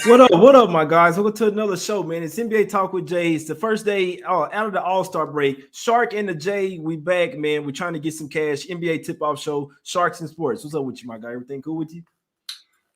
What up? What up, my guys? Welcome to another show, man. It's NBA Talk with Jay. It's the first day out of the All-Star break. Shark and the Jay, we back, man. We're trying to get some cash. NBA tip-off show, Sharks and Sports. What's up with you, my guy? Everything cool with you?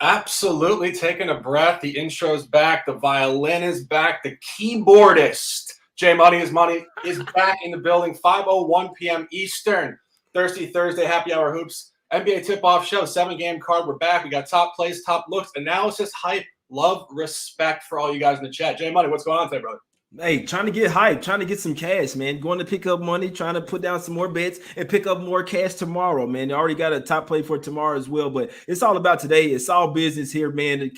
Absolutely taking a breath. The intro's back. The violin is back. The keyboardist, Jay Money is back in the building. 5:01 p.m. Eastern. Thursday, happy hour hoops. NBA tip-off show, 7-game card. We're back. We got top plays, top looks, analysis, hype, love, respect for all you guys in the chat. Jay Money, what's going on today, brother? Hey, trying to get hype, trying to get some cash, man. Going to pick up money, trying to put down some more bets and pick up more cash tomorrow, man. I already got a top play for tomorrow as well, but it's all about today. It's all business here, man.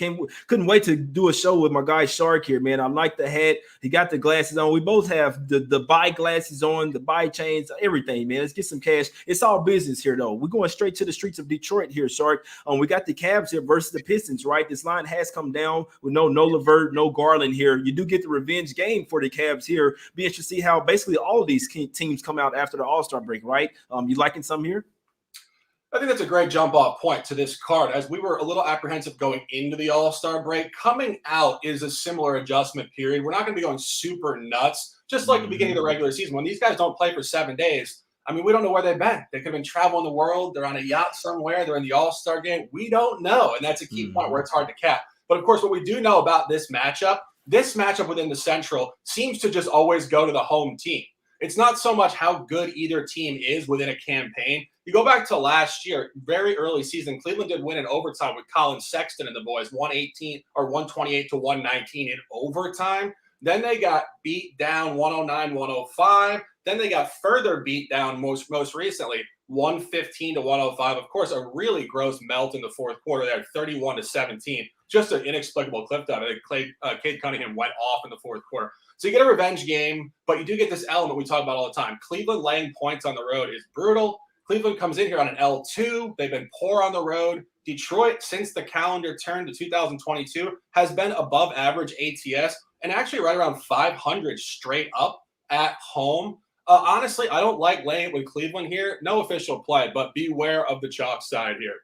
Couldn't wait to do a show with my guy Shark here, man. I like the hat. He got the glasses on. We both have the buy glasses on, the buy chains, everything, man. Let's get some cash. It's all business here, though. We're going straight to the streets of Detroit here, Shark. We got the Cavs here versus the Pistons, right? This line has come down with no LeVert, no Garland here. You do get the revenge game for the Cavs here. Be interested to see how basically all of these teams come out after the All-Star break, right? You liking some here? I think that's a great jump-off point to this card. As we were a little apprehensive going into the All-Star break, coming out is a similar adjustment period. We're not going to be going super nuts, just like the beginning of the regular season. When these guys don't play for 7 days, I mean, we don't know where they've been. They could have been traveling the world. They're on a yacht somewhere. They're in the All-Star game. We don't know, and that's a key point where it's hard to cap. But, of course, what we do know about this matchup within the Central seems to just always go to the home team. It's not so much how good either team is within a campaign. You go back to last year, very early season, Cleveland did win in overtime with Colin Sexton and the boys, 128 to 119 in overtime. Then they got beat down 109-105. Then they got further beat down most recently, 115 to 105. Of course, a really gross melt in the fourth quarter there, 31 to 17. Just an inexplicable clip down. I think Cade Cunningham went off in the fourth quarter. So you get a revenge game, but you do get this element we talk about all the time. Cleveland laying points on the road is brutal. Cleveland comes in here on an L2. They've been poor on the road. Detroit, since the calendar turned to 2022, has been above average ATS and actually right around 500 straight up at home. Honestly, I don't like laying it with Cleveland here. No official play, but beware of the chalk side here.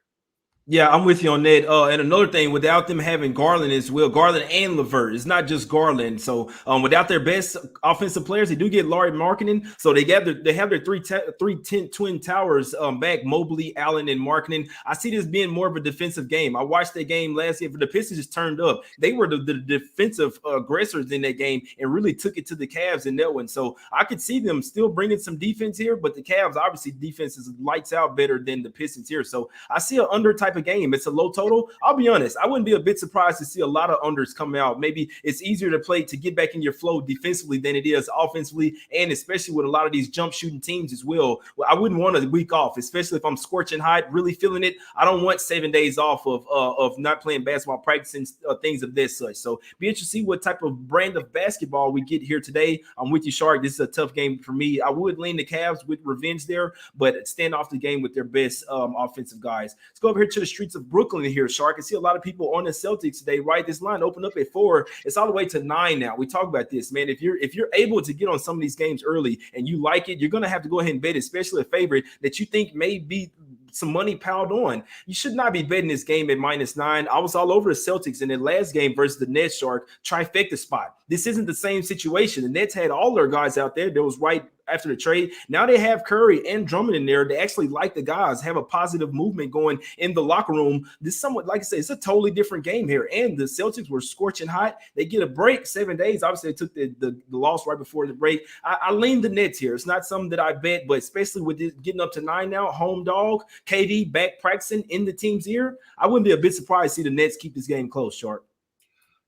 Yeah, I'm with you on that. And another thing, without them having Garland as well, Garland and LeVert, it's not just Garland. So without their best offensive players, they do get Larry Markkinen. So they have their three twin towers back, Mobley, Allen, and Markkinen. I see this being more of a defensive game. I watched that game last year, but the Pistons just turned up. They were the defensive aggressors in that game and really took it to the Cavs in that one. So I could see them still bringing some defense here, but the Cavs, obviously, defense is lights out better than the Pistons here. So I see an under type of game. It's a low total. I'll be honest, I wouldn't be a bit surprised to see a lot of unders come out. Maybe it's easier to play to get back in your flow defensively than it is offensively, and especially with a lot of these jump shooting teams as well. I wouldn't want a week off, especially if I'm scorching hot, really feeling it. I don't want 7 days off of not playing basketball, practicing things of this such. So be interested to see what type of brand of basketball we get here today. I'm with you, Shark. This is a tough game for me. I would lean the Cavs with revenge there, but stand off the game with their best offensive guys. Let's go over here to the streets of Brooklyn here, Shark. I see a lot of people on the Celtics today, right? This line opened up at 4. It's all the way to 9 now. We talk about this, man. If you're able to get on some of these games early and you like it, you're going to have to go ahead and bet, especially a favorite that you think may be some money piled on. You should not be betting this game at -9. I was all over the Celtics in their last game versus the Nets, Shark, trifecta spot. This isn't the same situation. The Nets had all their guys out there. That was right after the trade. Now they have Curry and Drummond in there. They actually like the guys, have a positive movement going in the locker room. This somewhat, like I said, it's a totally different game here. And the Celtics were scorching hot. They get a break, 7 days. Obviously, they took the loss right before the break. I lean the Nets here. It's not something that I bet, but especially with this getting up to 9 now, home dog, KD back practicing in the team's ear, I wouldn't be a bit surprised to see the Nets keep this game close, Shark.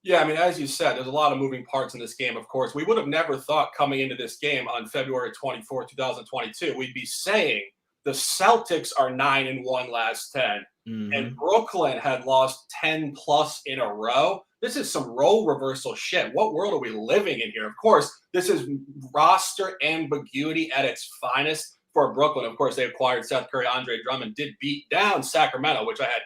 Yeah, I mean, as you said, there's a lot of moving parts in this game, of course. We would have never thought coming into this game on February 24, 2022, we'd be saying the Celtics are 9-1 last 10, and Brooklyn had lost 10 plus in a row. This is some role reversal shit. What world are we living in here? Of course, this is roster ambiguity at its finest for Brooklyn. Of course, they acquired Seth Curry, Andre Drummond, did beat down Sacramento, which I had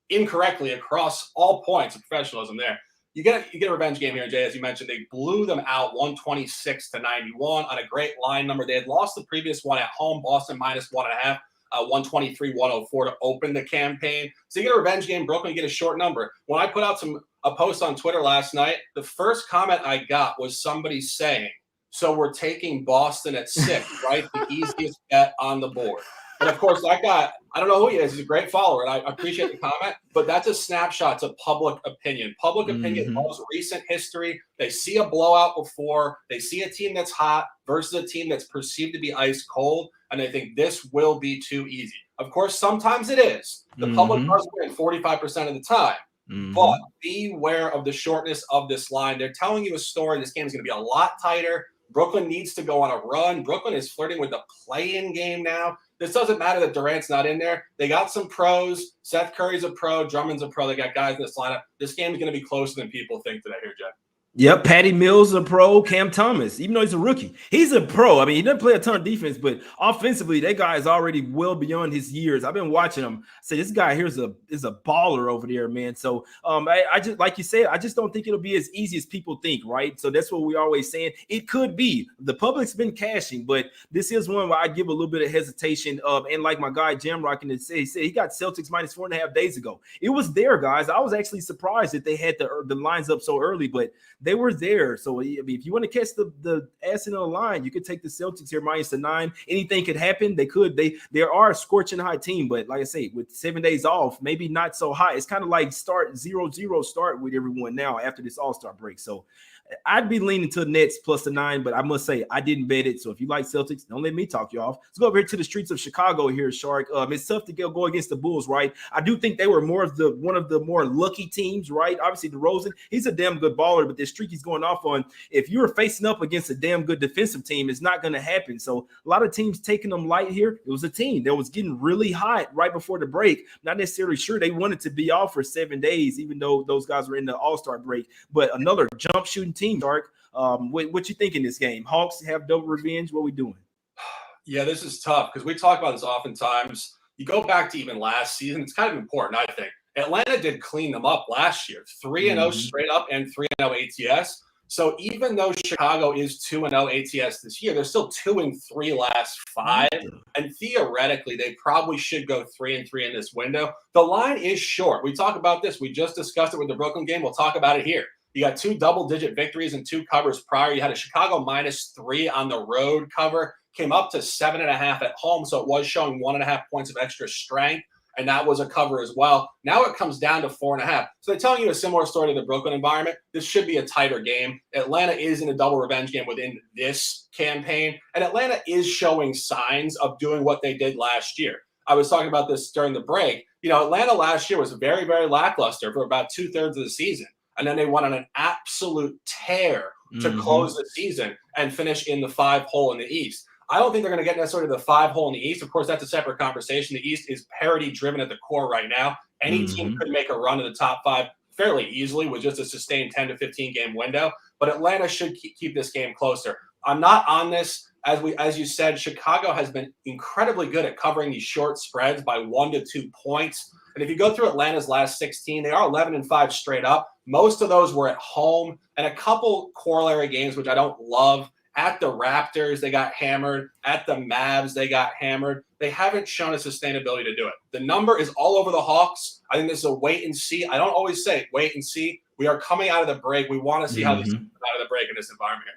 incorrectly across all points of professionalism there. You get a revenge game here, Jay, as you mentioned. They blew them out 126 to 91 on a great line number. They had lost the previous one at home, Boston -1.5, 123-104 to open the campaign. So you get a revenge game, Brooklyn, you get a short number. When I put out some a post on Twitter last night. The first comment I got was somebody saying, "So we're taking Boston at 6, right? The easiest bet on the board." And of course, that guy, I don't know who he is. He's a great follower, and I appreciate the comment, but that's a snapshot to public opinion. Public opinion loves recent history. They see a blowout before. They see a team that's hot versus a team that's perceived to be ice cold, and they think this will be too easy. Of course, sometimes it is. The public does win 45% of the time. But beware of the shortness of this line. They're telling you a story. This game is going to be a lot tighter. Brooklyn needs to go on a run. Brooklyn is flirting with the play-in game now. This doesn't matter that Durant's not in there. They got some pros. Seth Curry's a pro. Drummond's a pro. They got guys in this lineup. This game is going to be closer than people think today here, Jay. Yep, Patty Mills a pro. Cam Thomas, even though he's a rookie, he's a pro. I mean, he doesn't play a ton of defense, but offensively, that guy is already well beyond his years. I've been watching him. Say this guy here is a baller over there, man. So I just, like you said, I just don't think it'll be as easy as people think, right? So that's what we're always saying. It could be. The public's been cashing, but this is one where I give a little bit of hesitation. And like my guy Jam Rockin' said, he said he got Celtics minus 4.5 days ago. It was there, guys. I was actually surprised that they had the lines up so early, but they were there. So I mean, if you want to catch the ass in the line, you could take the Celtics here minus the 9. Anything could happen. They could. They are a scorching hot team, but like I say, with 7 days off, maybe not so hot. It's kind of like 0-0 start with everyone now after this All-Star break. So I'd be leaning to the Nets plus the 9, but I must say I didn't bet it. So if you like Celtics, don't let me talk you off. Let's go over here to the streets of Chicago here, Shark. It's tough to go against the Bulls, right? I do think they were one of the more lucky teams, right? Obviously, DeRozan, he's a damn good baller, but this streak he's going off on, if you're facing up against a damn good defensive team, it's not going to happen. So a lot of teams taking them light here. It was a team that was getting really hot right before the break. Not necessarily sure they wanted to be off for 7 days, even though those guys were in the All-Star break. But another jump shooting team, Dark. What you think in this game? Hawks have double revenge. What we doing? Yeah, this is tough because we talk about this oftentimes. You go back to even last season, it's kind of important, I think. Atlanta did clean them up last year, 3-0 straight up and 3-0 ATS. So even though Chicago is 2-0 ATS this year, they're still 2-3 last 5. And theoretically, they probably should go 3-3 in this window. The line is short. We talk about this. We just discussed it with the Brooklyn game. We'll talk about it here. You got 2 double-digit victories and 2 covers prior. You had a Chicago -3 on the road cover, came up to 7.5 at home, so it was showing 1.5 points of extra strength, and that was a cover as well. Now it comes down to 4.5. So they're telling you a similar story to the Brooklyn environment. This should be a tighter game. Atlanta is in a double revenge game within this campaign, and Atlanta is showing signs of doing what they did last year. I was talking about this during the break. You know, Atlanta last year was very, very lackluster for about 2/3 of the season. And then they went on an absolute tear to close the season and finish in the 5 hole in the East. I don't think they're going to get necessarily the 5 hole in the East. Of course, that's a separate conversation. The East is parity driven at the core right now. Any team could make a run to the top 5 fairly easily with just a sustained 10 to 15 game window. But Atlanta should keep this game closer. I'm not on this. As you said, Chicago has been incredibly good at covering these short spreads by 1 to 2 points. And if you go through Atlanta's last 16, they are 11-5 straight up. Most of those were at home, and a couple corollary games, which I don't love. At the Raptors, they got hammered. At the Mavs, they got hammered. They haven't shown a sustainability to do it. The number is all over the Hawks. I think this is a wait and see. I don't always say wait and see. We are coming out of the break. We want to see how this comes out of the break in this environment.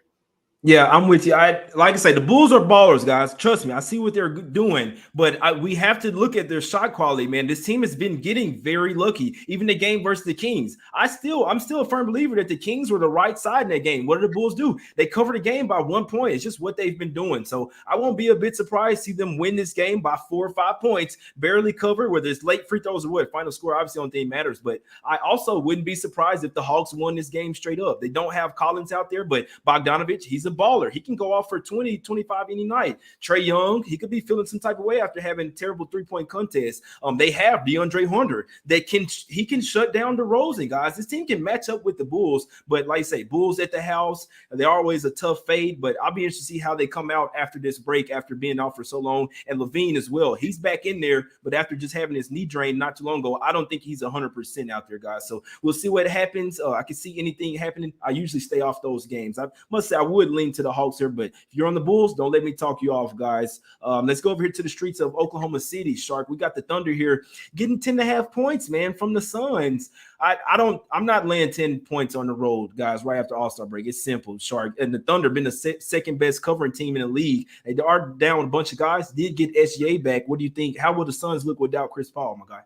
Yeah, I'm with you. Like I say, the Bulls are ballers, guys. Trust me, I see what they're doing, but we have to look at their shot quality, man. This team has been getting very lucky. Even the game versus the Kings, I'm still a firm believer that the Kings were the right side in that game. What did the Bulls do? They covered the game by 1 point. It's just what they've been doing. So I won't be a bit surprised to see them win this game by 4 or 5 points, barely cover, whether it's late free throws or what. Final score obviously don't think matters, but I also wouldn't be surprised if the Hawks won this game straight up. They don't have Collins out there, but Bogdanovich, he's a baller. He can go off for 20, 25 any night. Trae Young, he could be feeling some type of way after having terrible 3-point contests. They have DeAndre Hunter that he can shut down DeRozan, guys. This team can match up with the Bulls, but like I say, Bulls at the house, they're always a tough fade, but I'll be interested to see how they come out after this break, after being out for so long. And Levine as well. He's back in there, but after just having his knee drained not too long ago, I don't think he's 100% out there, guys. So we'll see what happens. I can see anything happening. I usually stay off those games. I must say I would lean lean to the Hawks here, but if you're on the Bulls, don't let me talk you off, guys. Let's go over here to the streets of Oklahoma City, Shark. We got the Thunder here getting 10.5 points, man, from the Suns. I'm not laying 10 points on the road, guys, right after All-Star break. It's simple, Shark. And the Thunder been the second best covering team in the league. They are down a bunch of guys, did get SGA back. What do you think? How will the Suns look without Chris Paul, my guy?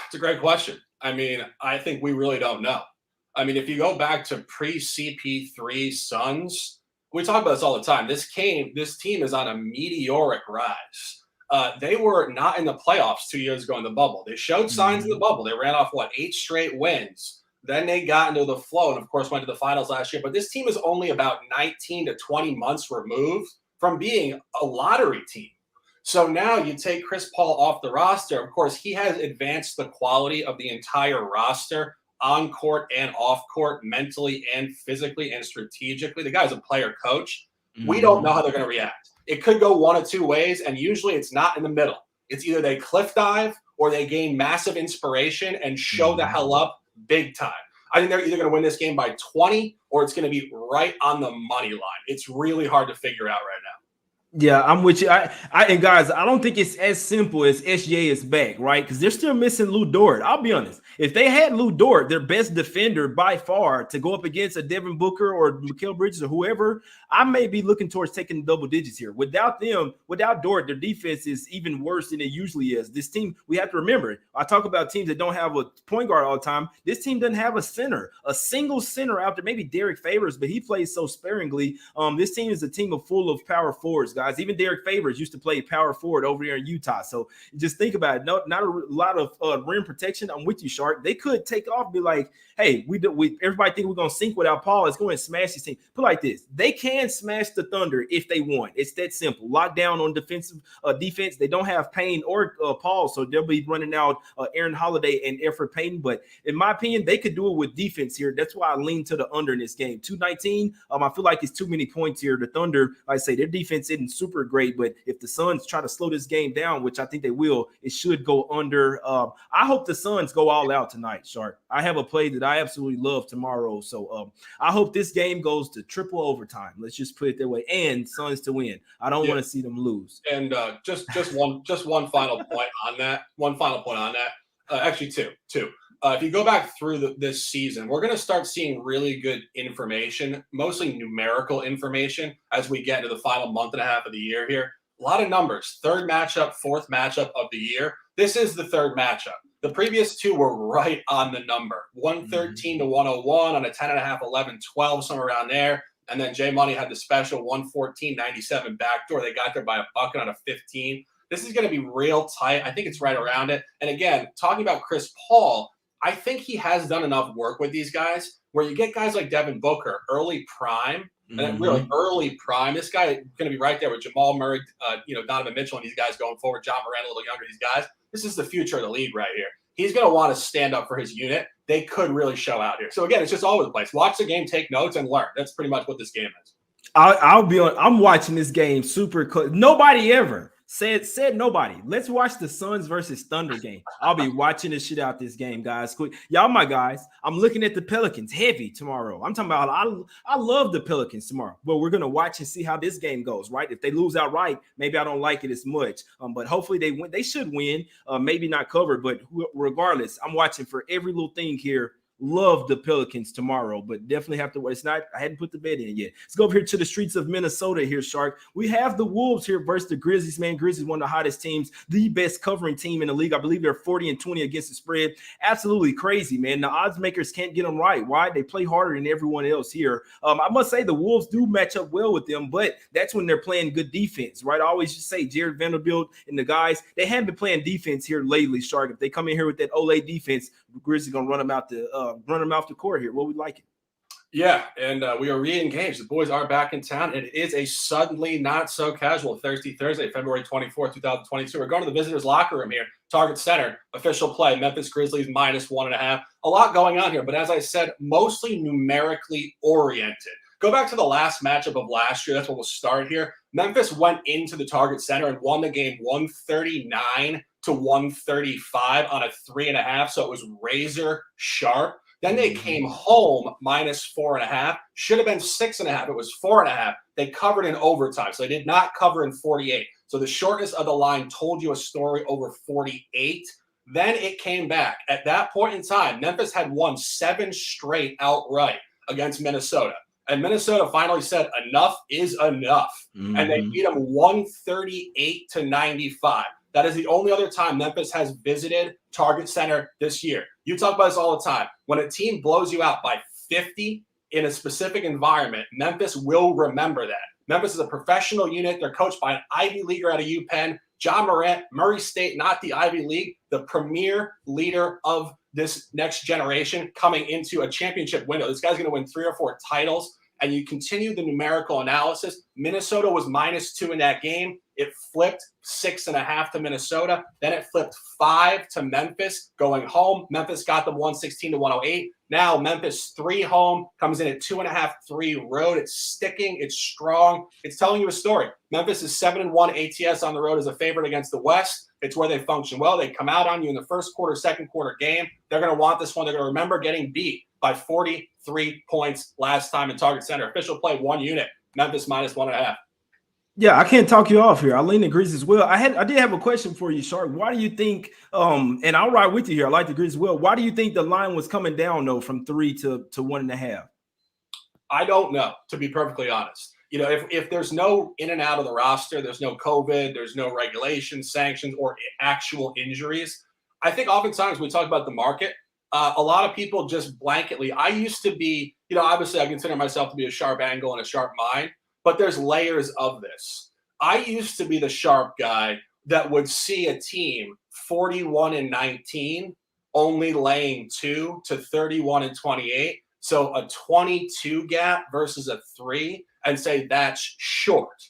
It's a great question. I mean, I think we really don't know. I mean, if you go back to pre-CP3 Suns, we talk about this all the time. This team is on a meteoric rise. They were not in the playoffs 2 years ago in the bubble. They showed signs in the bubble. They ran off, 8 straight wins. Then they got into the flow and, of course, went to the finals last year. But this team is only about 19 to 20 months removed from being a lottery team. So now you take Chris Paul off the roster. Of course, he has advanced the quality of the entire roster on court and off court, mentally and physically and strategically. The guy's a player coach. We don't know how they're going to react. It could go one of two ways, and usually it's not in the middle. It's either they cliff dive or they gain massive inspiration and show the hell up big time. I think they're either going to win this game by 20 or it's going to be right on the money line. It's really hard to figure out right now. Yeah, I'm with you. And guys, I don't think it's as simple as SGA is back, right? Because they're still missing Lou Dort. I'll be honest. If they had Lou Dort, their best defender by far, to go up against a Devin Booker or Mikal Bridges or whoever, I may be looking towards taking double digits here. Without them, without Dort, their defense is even worse than it usually is. This team, we have to remember, I talk about teams that don't have a point guard all the time. This team doesn't have a center, a single center out there. Maybe Derek Favors, but he plays so sparingly. This team is a team full of power forwards, guys. Even Derek Favors used to play power forward over here in Utah. So just think about it. Not a lot of rim protection. I'm with you, Shark. They could take off, be like, hey, everybody think we're going to sink without Paul. Let's go and smash this team. Put like this. They can smash the Thunder if they want. It's that simple. Lock down on defense. They don't have Payne or Paul, so they'll be running out Aaron Holiday and Efra Payton. But in my opinion, they could do it with defense here. That's why I lean to the under in this game. 219, I feel like it's too many points here. The Thunder, like I say, their defense isn't super great, but if the Suns try to slow this game down, which I think they will, it should go under. I hope the Suns go all out tonight, Shark. I have a play that I absolutely love tomorrow, so I hope this game goes to triple overtime. Let's just put it that way, and Suns to win. I don't want to see them lose. And just one final point on that. Actually, two. If you go back through this season, we're going to start seeing really good information, mostly numerical information, as we get into the final month and a half of the year here. A lot of numbers. Third matchup, fourth matchup of the year. This is the third matchup. The previous two were right on the number. 113 to 101 on a 10.5, 11, 12, somewhere around there. And then J Money had the special 114.97 backdoor. They got there by a bucket on a 15. This is going to be real tight. I think it's right around it. And again, talking about Chris Paul, I think he has done enough work with these guys where you get guys like Devin Booker, early prime, and then really early prime. This guy is going to be right there with Jamal Murray, Donovan Mitchell and these guys going forward. John Moran, a little younger, these guys. This is the future of the league right here. He's going to want to stand up for his unit. They could really show out here. So, again, it's just all over the place. Watch the game, take notes, and learn. That's pretty much what this game is. I'm watching this game super close. Nobody ever said nobody. Let's watch the Suns versus Thunder game. I'll be watching the shit out this game, guys. Quick, y'all, my guys. I'm looking at the Pelicans heavy tomorrow. I'm talking about I love the Pelicans tomorrow, but we're gonna watch and see how this game goes. Right? If they lose outright, maybe I don't like it as much. But hopefully they win. They should win. Maybe not cover, but regardless, I'm watching for every little thing here. Love the Pelicans tomorrow, but definitely have to. It's not. I hadn't put the bet in yet. Let's go over here to the streets of Minnesota here, Shark. We have the Wolves here versus the Grizzlies. Man, Grizzlies one of the hottest teams, the best covering team in the league. I believe they're 40-20 against the spread. Absolutely crazy, man. The odds makers can't get them right. Why? They play harder than everyone else here. I must say the Wolves do match up well with them, but that's when they're playing good defense, right? I always just say Jared Vanderbilt and the guys, they haven't been playing defense here lately, Shark. If they come in here with that Olay defense, Grizzlies gonna run them out the court here. What we like it? Yeah, and we are re-engaged. The boys are back in town. It is a suddenly not so casual Thursday, February 24th, 2022. We're going to the visitors' locker room here, Target Center. Official play, Memphis Grizzlies -1.5. A lot going on here, but as I said, mostly numerically oriented. Go back to the last matchup of last year. That's what we'll start here. Memphis went into the Target Center and won the game 139 to 135 on a 3.5. So it was razor sharp. Then they came home -4.5. Should have been 6.5. It was 4.5. They covered in overtime. So they did not cover in 48. So the shortness of the line told you a story over 48. Then it came back. At that point in time, Memphis had won 7 straight outright against Minnesota. And Minnesota finally said, enough is enough. And they beat them 138-95. That is the only other time Memphis has visited Target Center this year. You talk about this all the time. When a team blows you out by 50 in a specific environment, Memphis will remember that. Memphis is a professional unit. They're coached by an Ivy Leaguer out of UPenn. John Morant, Murray State, not the Ivy League, the premier leader of this next generation coming into a championship window. This guy's going to win 3 or 4 titles. And you continue the numerical analysis. Minnesota was -2 in that game. It flipped 6.5 to Minnesota. Then it flipped 5 to Memphis going home. Memphis got them 116-108. Now Memphis 3 home comes in at 2.5, 3 road. It's sticking. It's strong. It's telling you a story. Memphis is 7-1 ATS on the road as a favorite against the West. It's where they function well. They come out on you in the first quarter, second quarter game. They're going to want this one. They're going to remember getting beat by 43 points last time in Target Center. Official play, 1 unit. Memphis -1.5. Yeah, I can't talk you off here. I lean the Grizzlies as well. I did have a question for you, Shark. Why do you think, and I'll ride with you here, I like the Grizzlies as well. Why do you think the line was coming down, though, from 3 to 1.5? I don't know, to be perfectly honest. You know, if there's no in and out of the roster, there's no COVID, there's no regulations, sanctions, or actual injuries. I think oftentimes we talk about the market. A lot of people just blanketly, I used to be, you know, obviously I consider myself to be a sharp angle and a sharp mind, but there's layers of this. I used to be the sharp guy that would see a team 41-19 only laying 2 to 31-28. So a 22 gap versus a 3 and say that's short,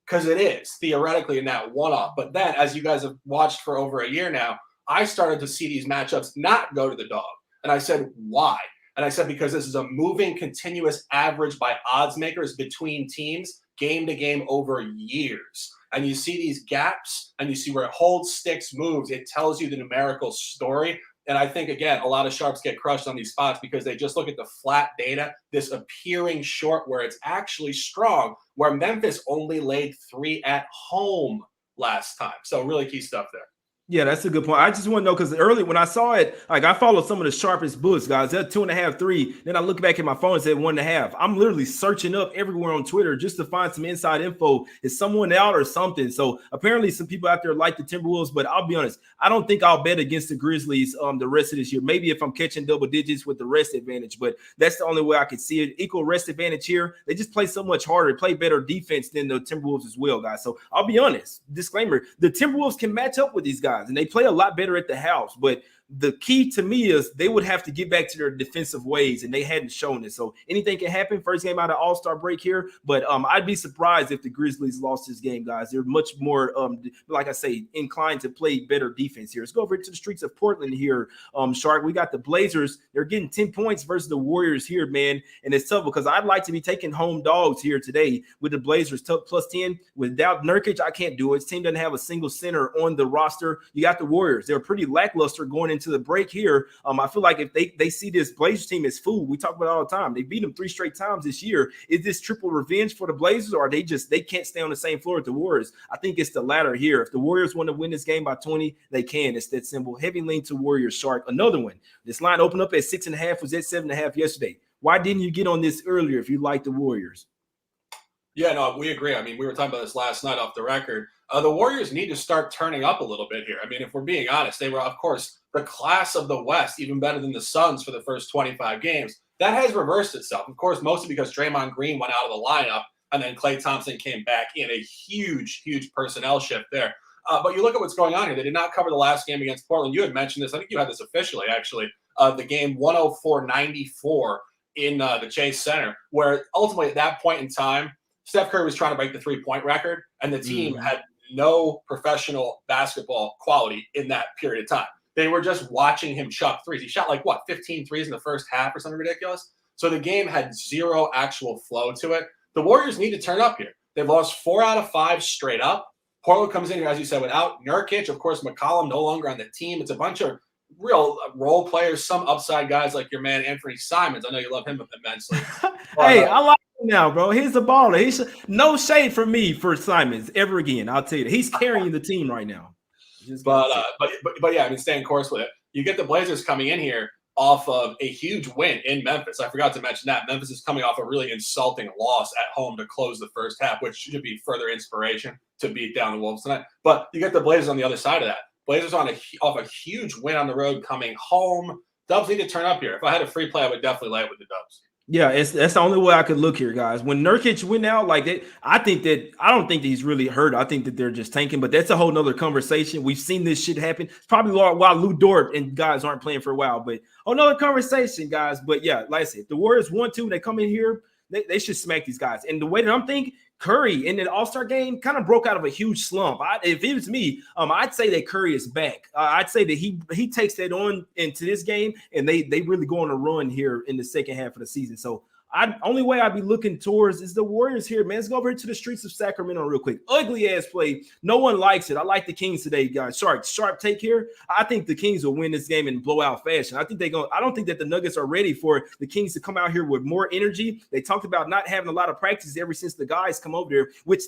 because it is theoretically in that one-off. But then, as you guys have watched for over a year now, I started to see these matchups not go to the dog. And I said, why? And I said, because this is a moving continuous average by odds makers between teams game to game over years. And you see these gaps and you see where it holds, sticks, moves. It tells you the numerical story. And I think, again, a lot of sharps get crushed on these spots because they just look at the flat data, this appearing short where it's actually strong, where Memphis only laid 3 at home last time. So really key stuff there. Yeah, that's a good point. I just want to know, because early when I saw it, like I follow some of the sharpest books, guys. They're 2.5, 3. Then I look back at my phone and said 1.5. I'm literally searching up everywhere on Twitter just to find some inside info. Is someone out or something? So apparently some people out there like the Timberwolves, but I'll be honest, I don't think I'll bet against the Grizzlies the rest of this year. Maybe if I'm catching double digits with the rest advantage, but that's the only way I can see it. Equal rest advantage here. They just play so much harder, play better defense than the Timberwolves as well, guys. So I'll be honest, disclaimer, the Timberwolves can match up with these guys and they play a lot better at the house, but the key to me is they would have to get back to their defensive ways, and they hadn't shown it. So anything can happen. First game out of All-Star break here, but I'd be surprised if the Grizzlies lost this game, guys. They're much more, like I say, inclined to play better defense here. Let's go over to the streets of Portland here, Shark. We got the Blazers. They're getting 10 points versus the Warriors here, man, and it's tough because I'd like to be taking home dogs here today with the Blazers plus 10. Without Nurkic, I can't do it. This team doesn't have a single center on the roster. You got the Warriors. They're pretty lackluster going into the break here. I feel like if they see this Blazers team as food, we talk about it all the time. They beat them 3 straight times this year. Is this triple revenge for the Blazers, or are they can't stay on the same floor with the Warriors? I think it's the latter here. If the Warriors want to win this game by 20, they can. It's that simple. Heavy lean to Warriors, Shark. Another one. This line opened up at 6.5, was at 7.5 yesterday. Why didn't you get on this earlier if you like the Warriors? Yeah, no, we agree. I mean, we were talking about this last night off the record. The Warriors need to start turning up a little bit here. I mean, if we're being honest, they were, of course, the class of the West, even better than the Suns for the first 25 games. That has reversed itself, of course, mostly because Draymond Green went out of the lineup and then Klay Thompson came back in a huge, huge personnel shift there. But you look at what's going on here. They did not cover the last game against Portland. You had mentioned this. I think you had this officially, actually. The game 104-94 in the Chase Center, where ultimately at that point in time, Steph Curry was trying to break the 3-point record, and the team had no professional basketball quality in that period of time. They were just watching him chuck threes. He shot 15 threes in the first half or something ridiculous. So the game had zero actual flow to it. The Warriors need to turn up here. They've lost 4 out of 5 straight up. Portland comes in here, as you said, without Nurkic. Of course, McCollum no longer on the team. It's a bunch of real role players, some upside guys like your man Anthony Simons. I know you love him immensely. Hey, I like him now, bro. He's a baller. He's no shade from me for Simons ever again. I'll tell you that. He's carrying the team right now. But yeah, I mean, staying course with it. You get the Blazers coming in here off of a huge win in Memphis. I forgot to mention that Memphis is coming off a really insulting loss at home to close the first half, which should be further inspiration to beat down the Wolves tonight. But you get the Blazers on the other side of that. Blazers off a huge win on the road coming home. Dubs need to turn up here. If I had a free play, I would definitely lay it with the Dubs. Yeah, that's the only way I could look here, guys. When Nurkic went out like that, I don't think that he's really hurt. I think that they're just tanking, but that's a whole nother conversation. We've seen this shit happen. It's probably why Lou Dort and guys aren't playing for a while, but another conversation, guys. But yeah, like I said, the Warriors 1-2, they come in here, they should smack these guys. And the way that I'm thinking, Curry in the All-Star game kind of broke out of a huge slump. If it was me, I'd say that Curry is back. I'd say that he takes that on into this game, and they really go on a run here in the second half of the season. So only way I'd be looking towards is the Warriors here, man. Let's go over to the streets of Sacramento real quick. Ugly ass play. No one likes it. I like the Kings today, guys. Sharp take here. I think the Kings will win this game in blowout fashion. I don't think that the Nuggets are ready for the Kings to come out here with more energy. They talked about not having a lot of practice ever since the guys come over there, which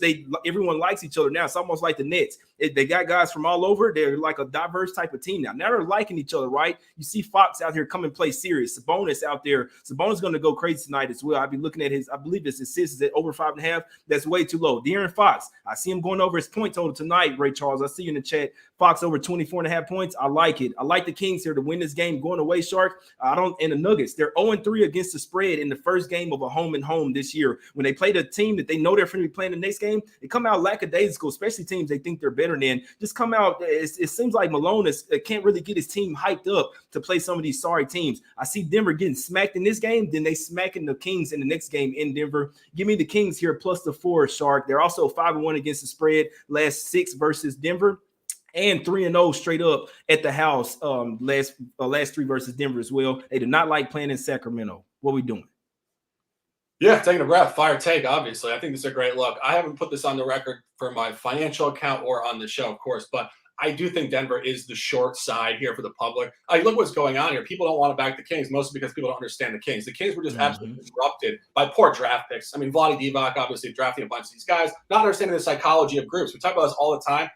everyone likes each other now. It's almost like the Nets. They got guys from all over. They're like a diverse type of team now. Now they're liking each other, right? You see Fox out here come and play serious. Sabonis out there. Sabonis going to go crazy tonight as well. I'll be looking at I believe his assists is at over 5.5. That's way too low. De'Aaron Fox, I see him going over his point total tonight, Ray Charles. I see you in the chat. Fox over 24.5 points. I like it. I like the Kings here to win this game going away, Shark. And the Nuggets, they're 0-3 against the spread in the first game of a home and home this year. When they play the team that they know they're going to be playing the next game, they come out lackadaisical, especially teams they think they're better than. Just come out. It seems like Malone can't really get his team hyped up to play some of these sorry teams. I see Denver getting smacked in this game, then they smacking the Kings in the next game in Denver. Give me the Kings here plus the 4, Shark. They're also 5-1 against the spread last 6 versus Denver. And 3-0 straight up at the house last 3 versus Denver as well. They do not like playing in Sacramento. What we doing? Yeah, taking a breath. Fire take, obviously. I think this is a great look. I haven't put this on the record for my financial account or on the show, of course, but I do think Denver is the short side here for the public. Look what's going on here. People don't want to back the Kings, mostly because people don't understand the Kings. The Kings were just absolutely disrupted by poor draft picks. I mean, Vlade Divac obviously drafting a bunch of these guys, not understanding the psychology of groups. We talk about this all the time.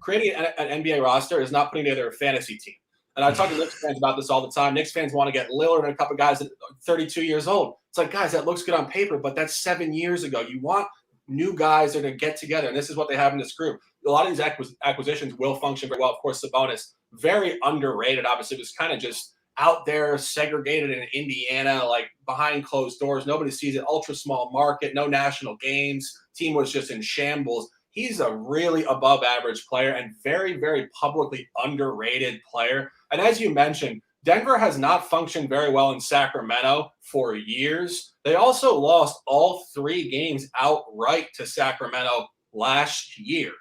Creating an NBA roster is not putting together a fantasy team. And I talk to Knicks fans about this all the time. Knicks fans want to get Lillard and a couple guys that are 32 years old. It's like, guys, that looks good on paper, but that's 7 years ago. You want new guys that are going to get together, and this is what they have in this group. A lot of these acquisitions will function very well. Of course, Sabonis, very underrated. Obviously, was kind of just out there, segregated in Indiana, like behind closed doors. Nobody sees it. Ultra small market, no national games. Team was just in shambles. He's a really above average player and very, very publicly underrated player. And as you mentioned, Denver has not functioned very well in Sacramento for years. They also lost all 3 games outright to Sacramento last year.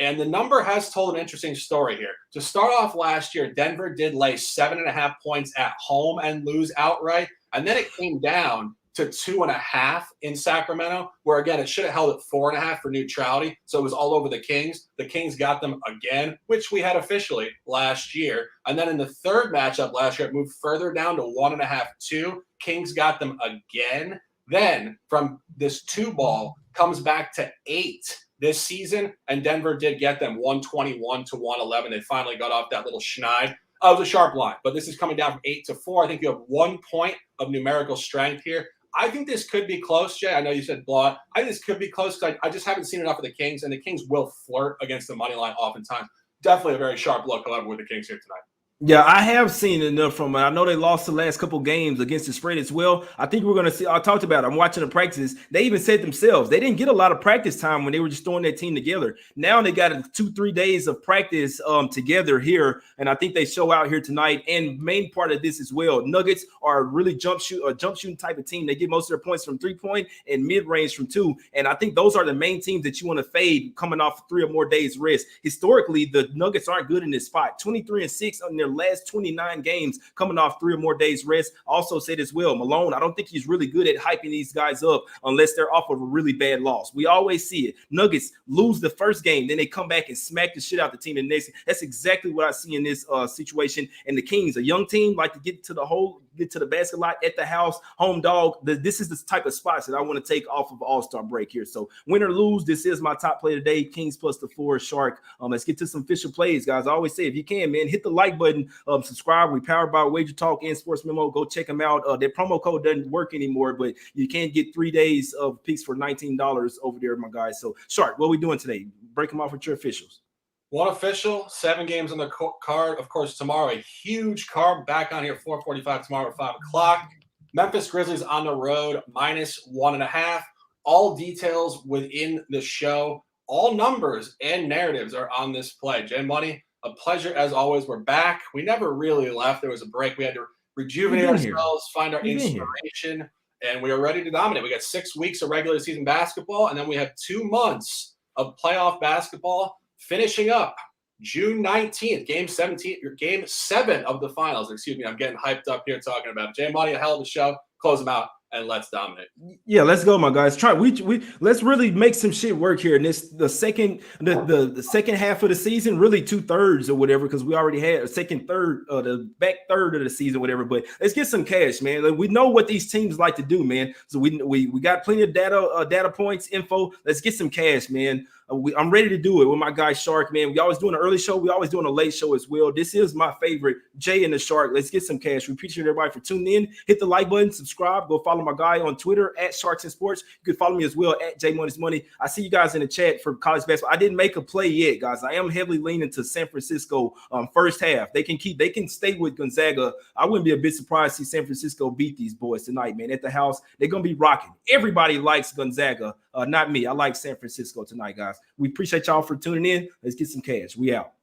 And the number has told an interesting story here. To start off last year, Denver did lay 7.5 points at home and lose outright. And then it came down to 2.5 in Sacramento, where again, it should have held at 4.5 for neutrality. So it was all over the Kings. The Kings got them again, which we had officially last year. And then in the third matchup last year, it moved further down to 1.5, 2. Kings got them again. Then from this 2 ball comes back to 8 this season. And Denver did get them 121 to 111. They finally got off that little schneid. It was a sharp line, but this is coming down from 8 to 4. I think you have 1 point of numerical strength here. I think this could be close, Jay. I know you said blowout. I think this could be close because I just haven't seen enough of the Kings, and the Kings will flirt against the money line oftentimes. Definitely a very sharp look, however, with the Kings here tonight. Yeah, I have seen enough from it. I know they lost the last couple games against the spread as well. I think we're going to see. I talked about it. I'm watching the practices. They even said themselves they didn't get a lot of practice time when they were just throwing that team together. Now they got 2-3 days of practice together here, and I think they show out here tonight. And main part of this as well, Nuggets are a really jump shooting type of team. They get most of their points from 3-point and mid range from 2. And I think those are the main teams that you want to fade coming off 3 or more days rest. Historically, the Nuggets aren't good in this spot. 23-6 on their their last 29 games, coming off 3 or more days rest. Also said as well, Malone, I don't think he's really good at hyping these guys up unless they're off of a really bad loss. We always see it. Nuggets lose the first game, then they come back and smack the shit out the team the next. That's exactly what I see in this situation. And the Kings, a young team, like to get to the basket a lot at the house, home dog. This is the type of spots that I want to take off of All-Star break here. So win or lose, this is my top play today. Kings plus the 4 Shark. Let's get to some official plays, guys. I always say, if you can, man, hit the like button, subscribe. We powered by Wager Talk and Sports Memo. Go check them out. Their promo code doesn't work anymore, but you can get 3 days of picks for $19 over there, my guys. So Shark, what are we doing today? Break them off with your officials. One official, 7 games on the card. Of course, tomorrow, a huge card back on here, 4:45 tomorrow at 5 o'clock. Memphis Grizzlies on the road, -1.5. All details within the show. All numbers and narratives are on this play. Jay Money, a pleasure as always. We're back. We never really left. There was a break. We had to rejuvenate ourselves, find our inspiration, and we are ready to dominate. We got 6 weeks of regular season basketball, and then we have 2 months of playoff basketball, finishing up June 19th, game 7 of the finals. Excuse me, I'm getting hyped up here talking about it. Jay Money, a hell of a show. Close them out and let's dominate. Yeah, let's go, my guys. Let's really make some shit work here. And this the second half of the season, really 2/3 or whatever, because we already had a the back third of the season, whatever. But let's get some cash, man. Like, we know what these teams like to do, man. So we got plenty of data points, info. Let's get some cash, man. I'm ready to do it with my guy Shark, man. We always doing an early show. We always doing a late show as well. This is my favorite, Jay and the Shark. Let's get some cash. We appreciate everybody for tuning in. Hit the like button, subscribe. Go follow my guy on Twitter at Sharks and Sports. You can follow me as well at J Money's Money. I see you guys in the chat for college basketball. I didn't make a play yet, guys. I am heavily leaning to San Francisco first half. They can stay with Gonzaga. I wouldn't be a bit surprised to see San Francisco beat these boys tonight, man. At the house, they're gonna be rocking. Everybody likes Gonzaga. Not me. I like San Francisco tonight, guys. We appreciate y'all for tuning in. Let's get some cash. We out.